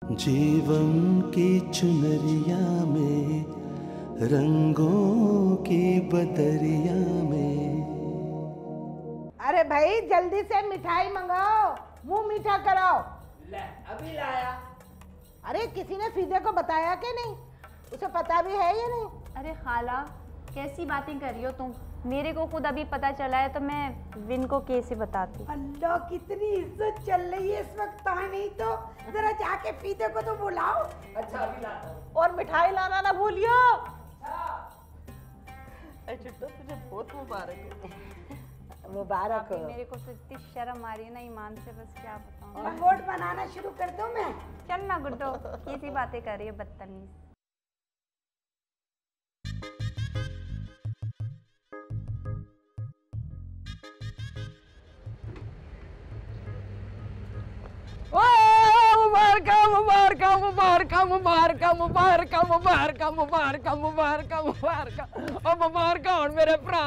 जीवन की चुनरिया में, रंगों की बदरिया में। अरे भाई जल्दी से मिठाई मंगाओ, मुंह मीठा कराओ। ले अभी लाया। अरे किसी ने फीदे को बताया कि नहीं? उसे पता भी है या नहीं? अरे खाला कैसी बातें कर रही हो तुम? मेरे को खुद अभी पता चला है तो मैं विन को कैसे बताती। अल्लाह कितनी इज्जत चल रही है इस वक्त। नहीं तो जरा जाके फीदे को तो बुलाओ। अच्छा अभी लाता हूँ। और मिठाई लाना ना भूलियो। चिट्टू तुझे बहुत मुबारक हो। मुबारक हो। मेरे को तो इतनी शर्म आ रही है ना ईमान से, बस क्या बताऊं। और वोट बनाना शुरू कर दूं मैं? चल ना गुड्डो, कैसी बातें कर रही है बदतमीज। मुबारका मुबारका मुबारका मुबारका मुबारका मुबारका मुबारका मुबारका और मुबारका और मेरे भरा।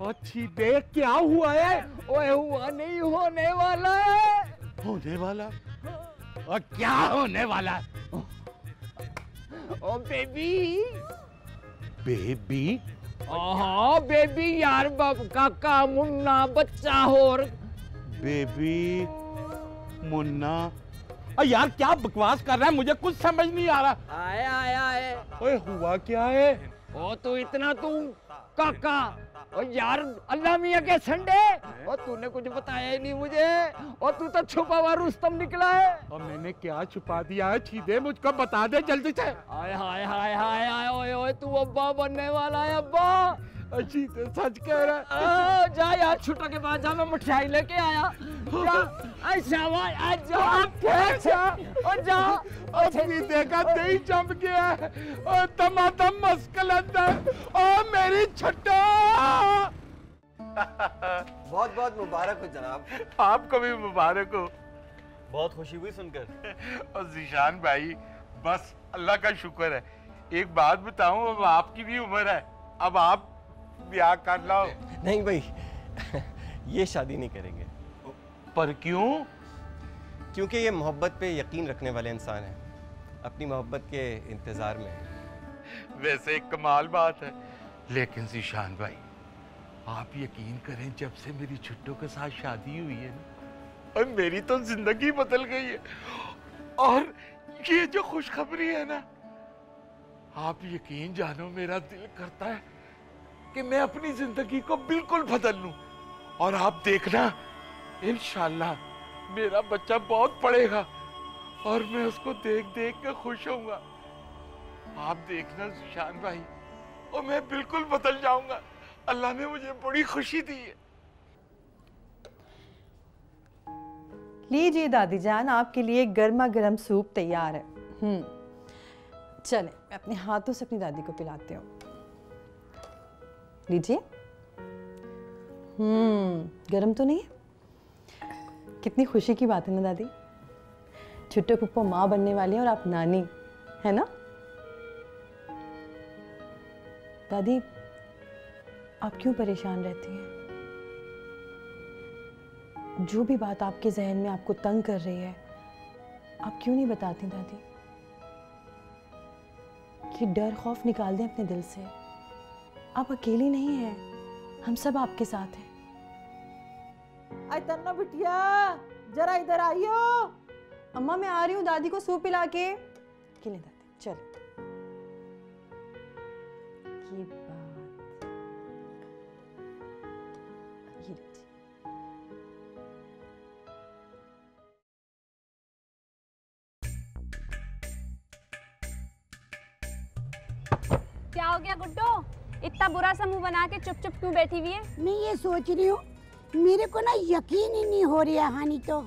अच्छी देख क्या हुआ है? ओए हुआ नहीं, होने वाला है। होने वाला? और क्या होने वाला है? ओ बेबी। बेबी? हाँ बेबी यार, बाप काका मुन्ना बच्चा और बेबी मुन्ना। यार क्या बकवास कर रहा है, मुझे कुछ समझ नहीं आ रहा। आए आए आए। ओए हुआ क्या है? ओ तू इतना तू काका और यार अल्लाह मियाँ के संडे, और तूने कुछ बताया ही नहीं मुझे, और तू तो छुपा हुआ रुस्तम निकला है। और मैंने क्या छुपा दिया है? सीधे मुझको बता दे जल्दी से। हाय हाय हाय हाय हाय, ओए ओए तू अब्बा बनने वाला है अब्बा। अच्छी तो सच कह रहा है। जा यार छुट्टा के बाद जा, मैं मिठाई लेके आया। जा अच्छा भाई जा और जा। अपनी देखा दही जम गया है और तमातम मस्कल अंदर और मेरी छट्टा। बहुत बहुत मुबारक हो जनाब। आपको भी मुबारक हो। बहुत खुशी हुई सुनकर। और जीशान भाई बस अल्लाह का शुक्र है। एक बात बताऊं, अब आपकी भी उम्र है, अब आप ब्याह कर लो। नहीं भाई ये शादी नहीं करेंगे। पर क्यों? क्योंकि ये मोहब्बत पे यकीन रखने वाले इंसान हैं, अपनी मोहब्बत के इंतजार में हैं। वैसे एक कमाल बात है, लेकिन जीशान भाई आप यकीन करें, जब से मेरी छुट्टू के साथ शादी हुई है ना, और मेरी तो जिंदगी बदल गई है। और ये जो खुशखबरी है ना, आप यकीन जानो मेरा दिल करता है कि मैं अपनी जिंदगी को बिल्कुल बदल लूं। और आप देखना इंशाल्लाह मेरा बच्चा बहुत पढ़ेगा और मैं उसको देख देख कर खुश होऊंगा। आप देखना शान भाई, और मैं बिल्कुल बदल जाऊंगा। अल्लाह ने मुझे बड़ी खुशी दी है। लीजिए दादी जान, आपके लिए गर्मा गर्म सूप तैयार है। चले मैं अपने हाथों से अपनी दादी को पिलाती हूँ। लीजिए। गरम तो नहीं है? कितनी खुशी की बात है ना दादी। छुट्टू पुप्पो माँ बनने वाली है और आप नानी, है ना? दादी आप क्यों परेशान रहती हैं? जो भी बात आपके जहन में आपको तंग कर रही है, आप क्यों नहीं बताती दादी? कि डर खौफ निकाल दें अपने दिल से। आप अकेली नहीं हैं, हम सब आपके साथ हैं। आई तन्नो बिटिया जरा इधर आइयो। अम्मा मैं आ रही हूँ दादी को सूप पिला के। ले दादी चल। ये बात ये लीजिए। क्या हो गया गुड्डो? इतना बुरा सा मुंह बना के चुप चुप क्यों बैठी हुई है? मैं ये सोच रही हूँ, मेरे को ना यकीन ही नहीं हो रहा हानि तो।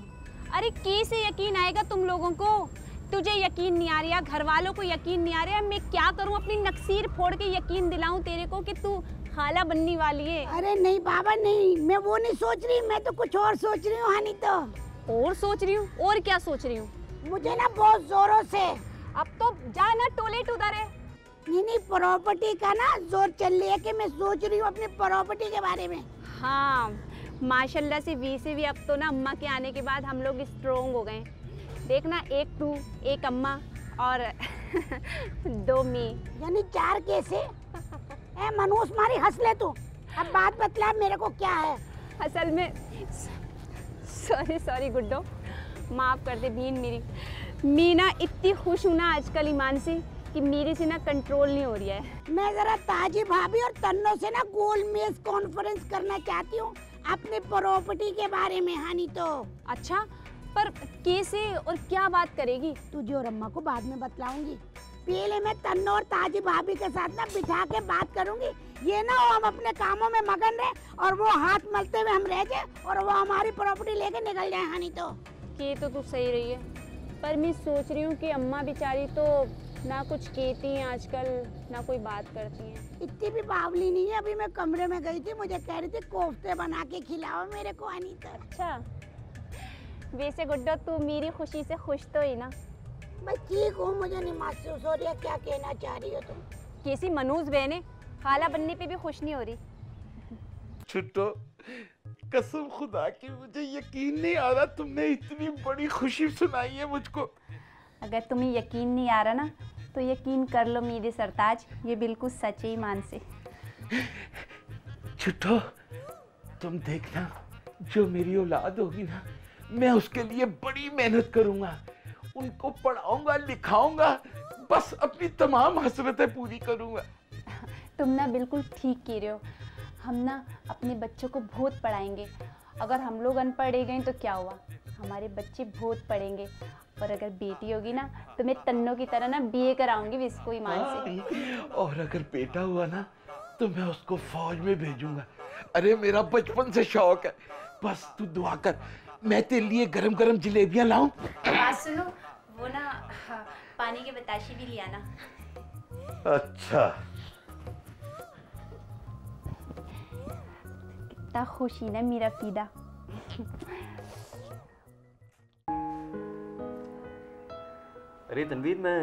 अरे कैसे यकीन आएगा तुम लोगों को? तुझे यकीन नहीं आ रहा, घर वालों को यकीन नहीं आ रहा। मैं क्या करूं, अपनी नक्सीर फोड़ के यकीन दिलाऊं तेरे को कि तू खाला बनने वाली है? अरे नहीं बाबा नहीं, मैं वो नहीं सोच रही, मैं तो कुछ और सोच रही हूँ हानि तो। और सोच रही हूँ? और क्या सोच रही हूँ? मुझे ना बहुत जोरों से। अब तो जाना टॉयलेट उधर है। नहीं प्रॉपर्टी का ना जोर चल रही है कि मैं सोच रही हूँ अपनी प्रॉपर्टी के बारे में। हाँ माशाल्लाह से भी अब तो ना अम्मा के आने के बाद हम लोग स्ट्रोंग हो गए। देखना, एक तू, एक अम्मा और 2 मी। यानी 4 कैसे? ए मनोज मारी हंस ले तू। अब बात बतला मेरे को क्या है? असल में सॉरी गुड्डो, माफ़ कर दे बीन मेरी। मी ना इतनी खुश हूँ ना आजकल ईमान से कि मेरे से ना कंट्रोल नहीं हो रही है। मैं जरा ताजी भाभी और तन्नो से ना गोल मेज कॉन्फ्रेंस करना चाहती हूँ अपनी प्रॉपर्टी के बारे में। हानि तो अच्छा, पर कैसे और क्या बात करेगी? तुझे और अम्मा को बाद में बतलाऊंगी। पहले मैं तन्नो और ताजी भाभी के साथ ना बिठा के बात करूंगी। ये ना हो हम अपने कामों में मगन रहे और वो हाथ मलते हुए हम रह जाए और वो हमारी प्रॉपर्टी लेके निकल जाए। हानि तो ये तो तू सही रही है, पर मैं सोच रही हूँ कि अम्मा बेचारी तो ना कुछ कहती हैं आजकल, ना कोई बात करती हैं। इतनी भी बावली नहीं है। अभी मैं कमरे में गई थी, मुझे कह रही थी कोफ्ते बना के खिलाओ मेरे को। हानि तो अच्छा, वैसे गुड्डो तू मेरी खुशी से खुश तो ही ना? मैं ठीक हूँ, मुझे नहीं महसूस हो रही है। क्या कहना चाह रही हो तुम? कैसी मनूज बहने, खाला बनने पे भी खुश नहीं हो रही। छुट्टो, कसम खुदा की मुझे यकीन नहीं आ रहा तुमने इतनी बड़ी खुशी सुनाई है मुझको। अगर तुम्हें यकीन नहीं आ रहा ना तो यकीन कर लो मेरे सरताज, ये बिल्कुल सच है ईमान से। छुट्टो, तुम देखना, जो मेरी औलाद होगी ना, मैं उसके लिए बड़ी मेहनत करूंगा। उनको पढ़ाऊंगा, लिखाऊंगा, बस अपनी तमाम हसरतें पूरी करूंगा। तुम ना बिल्कुल ठीक कह रहे हो। हम ना अपने बच्चों को बहुत पढ़ाएंगे। अगर हम लोग अनपढ़ रह गए तो क्या हुआ, हमारे बच्चे बहुत पढ़ेंगे। और अगर बेटी होगी ना तो मैं तन्नो की तरह ना बीए कराऊंगी इसको ईमान से। और अगर बेटा हुआ ना तो मैं उसको फौज में भेजूंगा। अरे मेरा बचपन से शौक है। बस तू दुआ कर, मैं तेरे लिए गरम गरम जलेबियां लाऊं। बात सुनो, वो ना पानी के बताशे भी लिया ना। अच्छा, कितना खुशी ना मेरा फीदा। अरे तनवीर, मैं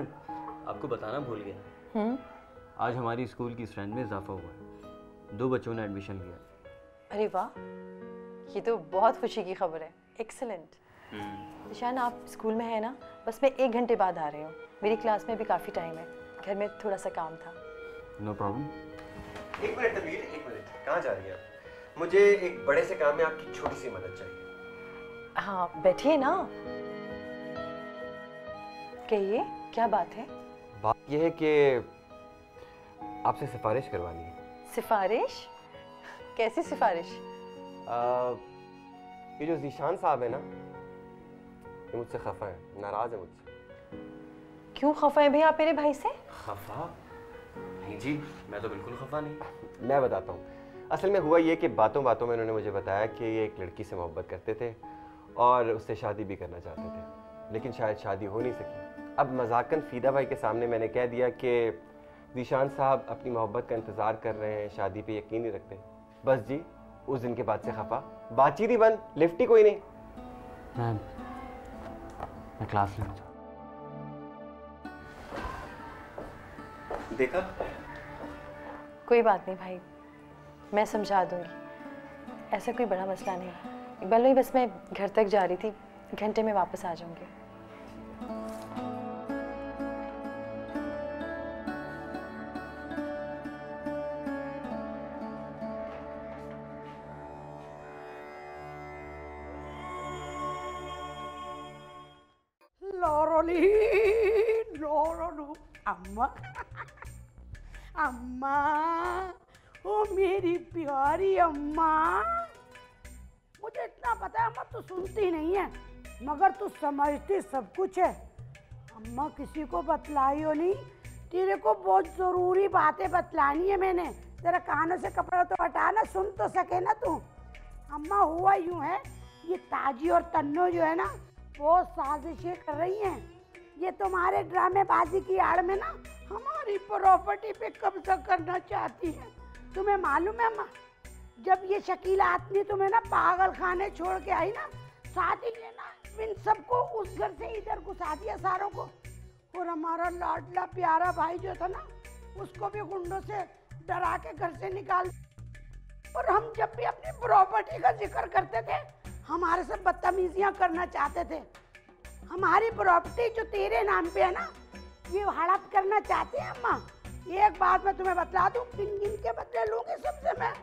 आपको बताना भूल गया। आज हमारी स्कूल की स्ट्रेंथ में इजाफा हुआ है। 2 बच्चों ने एडमिशन लिया। अरे वाह, ये तो बहुत खुशी की खबर है। एक्सीलेंट। निशान, आप स्कूल में है ना? बस मैं 1 घंटे बाद आ रही हूँ। मेरी क्लास में भी काफ़ी टाइम है, घर में थोड़ा सा काम था। No problem. 1 minute Tanveer, 1 minute. कहाँ जा रही हैं आप? मुझे एक बड़े से काम में आपकी छोटी सी मदद चाहिए। हाँ, बैठिए ना। कहिए, क्या बात है? बात यह है कि आपसे सिफारिश करवानी है। सिफारिश? कैसी सिफारिश? ये जो ज़ीशान साहब है ना, ये मुझसे खफा है, नाराज़ है मुझसे। क्यों खफा है भैया आप मेरे भाई से? खफा? नहीं जी, मैं तो बिल्कुल खफा नहीं। मैं बताता हूँ। असल में हुआ ये कि बातों बातों में उन्होंने मुझे बताया कि ये एक लड़की से मोहब्बत करते थे और उससे शादी भी करना चाहते थे, लेकिन शायद शादी हो नहीं सकी। अब मजाकन फ़ीदा भाई के सामने मैंने कह दिया कि ज़ीशान साहब अपनी मोहब्बत का इंतज़ार कर रहे हैं, शादी पे यकीन नहीं रखते। बस जी, उस दिन के बाद से खफा। बातचीत ही बंद, लिफ्ट ही कोई नहीं। मैं क्लास में हूँ। देखा? कोई बात नहीं भाई, मैं समझा दूंगी। ऐसा कोई बड़ा मसला नहीं है। इकबाल भाई, बस मैं घर तक जा रही थी, घंटे में वापस आ जाऊंगी। अम्मा अम्मा, ओ मेरी प्यारी अम्मा। मुझे इतना पता है अम्मा तू सुनती नहीं है, मगर तू समझती सब कुछ है। अम्मा किसी को बतलाई हो नहीं, तेरे को बहुत जरूरी बातें बतलानी है मैंने। तेरा कानों से कपड़ा तो हटा ना, सुन तो सके ना तू। अम्मा हुआ यूं है, ये ताजी और तन्नो जो है ना, वो साजिशें कर रही हैं। ये तुम्हारे ड्रामेबाजी की आड़ में ना हमारी प्रॉपर्टी पे कब्जा करना चाहती है। तुम्हें मालूम है अम्मा, जब ये शकीला आदमी तुम्हें ना पागल खाने छोड़ के आई ना, साथ ही लेना इन सबको उस घर से इधर घुसा दिया सारों को। और हमारा लाडला प्यारा भाई जो था ना, उसको भी गुंडों से डरा के घर से निकाल। और हम जब भी अपनी प्रॉपर्टी का जिक्र करते थे, हमारे से बदतमीजियां करना चाहते थे। हमारी प्रॉपर्टी जो तेरे नाम पे है ना, ये हड़प करना चाहते हैं अम्मा। एक बात मैं तुम्हें बतला दूं, गिन के बदले लूंगी सबसे मैं।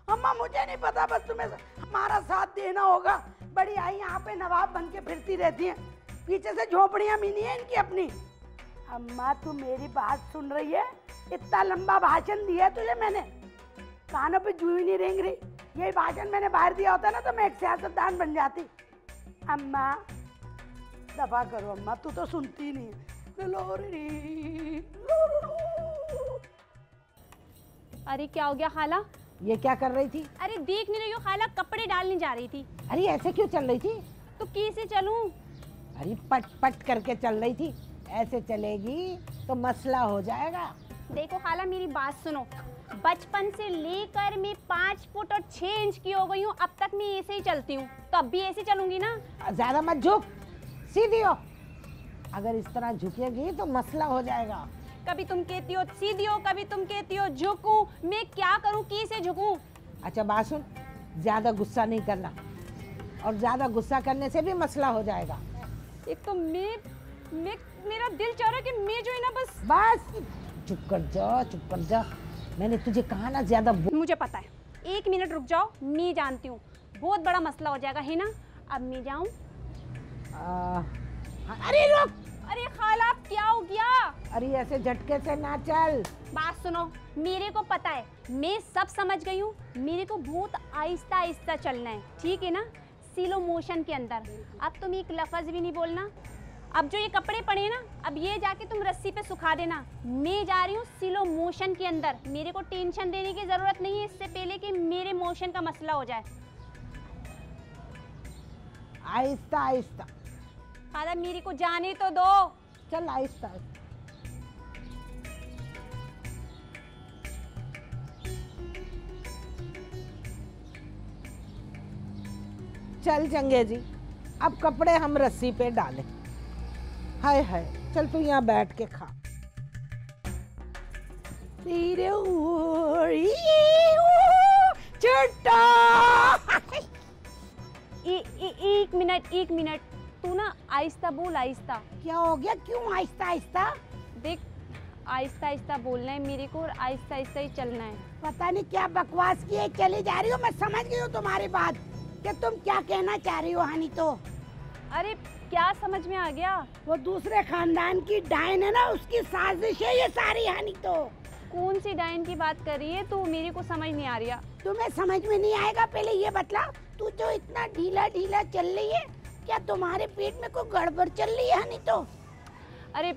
अम्मा मुझे नहीं पता, बस तुम्हें हमारा साथ देना होगा। बड़ी आई यहाँ पे नवाब बन के फिरती रहती हैं, पीछे से झोपड़ियाँ मिली हैं इनकी अपनी। अम्मा तू मेरी बात सुन रही है? इतना लंबा भाषण दिया है तुझे मैंने, कानों पे जू ही नहीं रेंग रही। यही भाषण मैंने बाहर दिया होता ना तो मैं एक सियासतदान बन जाती। अम्मा दफा करो अम्मा, तू तो सुनती नहीं है। अरे क्या हो गया खाला? ये क्या कर रही थी? अरे देख नहीं रही हो खाला, कपड़े डालने जा रही थी। अरे ऐसे क्यों चल रही थी? तो कैसे चलूं? अरे पट पट करके चल रही थी, ऐसे चलेगी तो मसला हो जाएगा। देखो खाला मेरी बात सुनो, बचपन से लेकर मैं 5 फुट और 6 इंच की हो गई हूँ, अब तक मैं ऐसे ही चलती हूँ, तो अब भी ऐसे चलूंगी ना। ज्यादा मत झुक, सीधी हो। अगर इस तरह झुकेगी तो मसला हो जाएगा। कभी तुम कहती हो सीधी हो, कभी तुम कहती हो झुकूं, मैं क्या करूं, कैसे झुकूं? अच्छा बात सुन, ज्यादा गुस्सा नहीं करना, और ज्यादा गुस्सा करने से भी मसला हो जाएगा। एक तो मेरा दिल चाह रहा है कि मैं जो है ना बस चुप कर जा, चुप कर जा। मैंने तुझे कहा ना ज्यादा। मुझे पता है, 1 मिनट रुक जाओ, मैं जानती हूँ बहुत बड़ा मसला हो जाएगा, है ना? अब मैं जाऊँ? अरे रुक! अरे खाला क्या हो गया? अरे ऐसे झटके से ना चल। बात सुनो, मेरे को पता है, मैं सब समझ गई हूँ, मेरे को बहुत आहिस्ता आहिस्ता चलना है, ठीक है ना? स्लो मोशन के अंदर। अब तुम एक लफ्ज भी नहीं बोलना। अब जो ये कपड़े पड़े ना, अब ये जाके तुम रस्सी पे सुखा देना। मैं जा रही हूँ स्लो मोशन के अंदर, मेरे को टेंशन देने की जरूरत नहीं है इससे पहले कि मेरे मोशन का मसला हो जाए। आहिस्ता आहिस्ता। खाला मेरे को जाने तो दो। चल आहिस्ता आहिस्ता। चल चंगे जी, अब कपड़े हम रस्सी पे डालें। हाय हाय, चल तू यहाँ बैठ के खा। एक मिनट, तू ना आहिस्ता बोल, आहिस्ता। क्या हो गया? क्यों आहिस्ता आहिस्ता? देख, आहिस्ता आहिस्ता बोलना है मेरे को और आहिस्ता आहिस्ता ही चलना है। पता नहीं क्या बकवास किए चली जा रही हो। मैं समझ गई हूँ तुम्हारी बात कि तुम क्या कहना चाह रही हो हानि। तो अरे क्या समझ में आ गया? वो दूसरे खानदान की डायन है ना, उसकी साजिश है ये सारी हानि। तो कौन सी डायन की बात कर रही है तू? मेरे को समझ नहीं आ रहा। तुम्हें समझ में नहीं आएगा, पहले ये बतला, तू जो इतना ढीला ढीला चल रही है, क्या तुम्हारे पेट में कोई गड़बड़ चल रही है हानि? तो अरे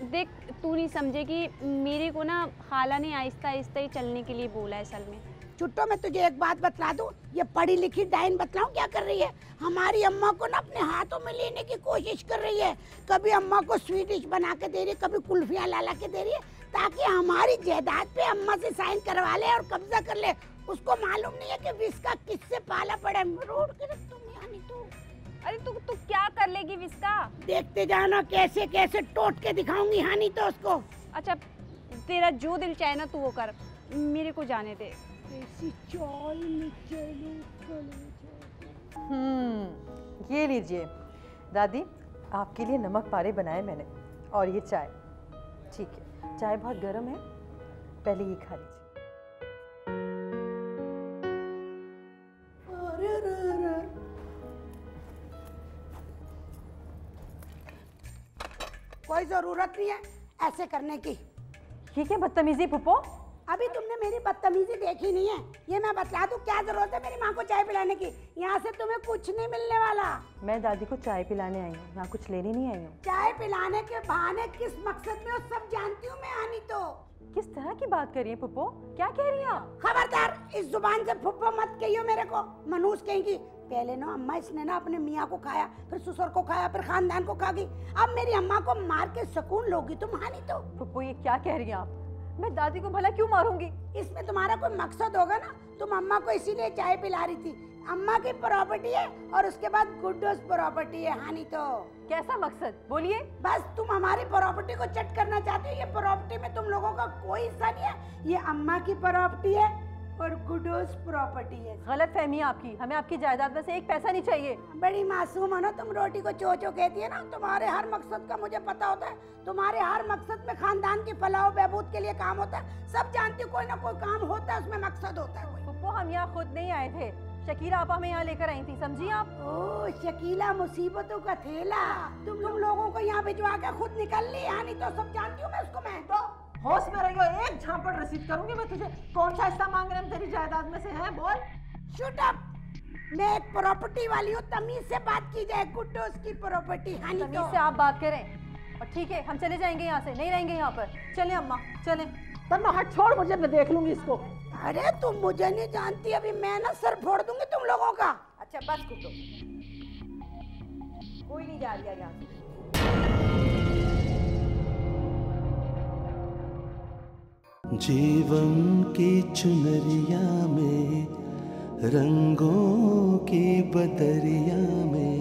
देख, तू नहीं समझेगी, मेरे को ना खाला ने आहिस्ता आहिस्ता ही चलने के लिए बोला है असल में। छुट्टो, मैं तुझे एक बात बतला दूं, ये पढ़ी लिखी डायन बतलाऊं क्या कर रही है? हमारी अम्मा को ना अपने हाथों में लेने की कोशिश कर रही है। कभी अम्मा को स्वीट डिश बना के दे रही है, कभी कुल्फियाँ ला के दे रही है, ताकि हमारी जायदाद पे अम्मा से साइन करवा ले और कब्जा कर ले। उसको मालूम नहीं है कि विस्का किससे पाला पड़ा है। रोड के रख तुम यानी। तो अरे तू क्या कर लेगी विस्का? देखते जाना कैसे कैसे टोट के दिखाऊंगी हानि तो उसको। अच्छा तेरा जो दिल चाहे ना तू वो कर, मेरे को जाने दे। ये लीजिए दादी, आपके लिए नमक पारे बनाए मैंने, और ये चाय। ठीक है, चाय बहुत गर्म है, पहले ये खा लीजिए। कोई जरूरत नहीं है ऐसे करने की। ये क्या बदतमीजी पुप्पो? अभी तुमने मेरी बदतमीजी देखी नहीं है। ये मैं बतला दूं, क्या जरूरत है मेरी माँ को चाय पिलाने की? यहाँ से तुम्हें कुछ नहीं मिलने वाला। मैं दादी को चाय पिलाने आई हूँ, यहाँ कुछ लेने नहीं आई हूँ। चाय पिलाने के बहाने किस मकसद में, वो सब जानती हूँ मैं हानि। तो किस तरह की बात कर रही है पुप्पो? क्या कह रही हैं आप? खबरदार, इस जुबान से फुप्पो मत कहियो मेरे को, मनूस कहेंगी। पहले ना अम्मा इसने ना अपने मियाँ को खाया, फिर ससुर को खाया, फिर खानदान को खा गई। अब मेरी अम्मा को मार के सुकून लोगी तुम हानि। तो पुप्पो ये क्या कह रही हैं आप? मैं दादी को भला क्यों मारूंगी? इसमें तुम्हारा कोई मकसद होगा ना। तुम अम्मा को इसीलिए चाय पिला रही थी। अम्मा की प्रॉपर्टी है और उसके बाद गुड्डोस प्रॉपर्टी है हानि। तो कैसा मकसद बोलिए? बस तुम हमारी प्रॉपर्टी को चट करना चाहती हो। ये प्रॉपर्टी में तुम लोगों का कोई हिस्सा नहीं है। ये अम्मा की प्रॉपर्टी है, और गुडोस प्रॉपर्टी है। गलत फहमी है आपकी, हमें आपकी जायदाद में से एक पैसा नहीं चाहिए। बड़ी मासूम है ना तुम, रोटी को चो चो कहती है ना। तुम्हारे हर मकसद का मुझे पता होता है, तुम्हारे हर मकसद में खानदान की फलाह बहबूद के लिए काम होता है। सब जानती हो कोई ना कोई काम होता है, उसमें मकसद होता है कोई। पप्पू हम यहाँ खुद नहीं आए थे, शकीला आपा हमें यहाँ लेकर आई थी, समझी आप? ओ शकीला मुसीबतों का थैला, तुम लोगों को यहाँ भिजवा के खुद निकल ली। यहाँ नहीं तो सब जानती हूँ मैं उसको। मैं तो होश में रहियो, एक झापड़ रसीद करूंगी मैं तुझे। कौन सा हिस्सा मांग रहे हैं तेरी जायदाद में से है, बोल। शट अप, मैं एक प्रॉपर्टी वाली हूँ, तमीज से बात की जाए। गुड्डोस की प्रॉपर्टी। हाँ नहीं तमीज से आप बात करें और ठीक है हम चले जाएंगे यहाँ से, नहीं रहेंगे यहाँ पर। चले अम्मा चले। तन्ना हट छोड़ मुझे, मैं देख लूंगी इसको। अरे तुम मुझे नहीं जानती, अभी मैं ना सर फोड़ दूंगी तुम लोगों का। अच्छा बस गुड्डो, कोई नहीं जा रहा यहाँ से। जीवन की चुनरिया में, रंगों की बदरिया में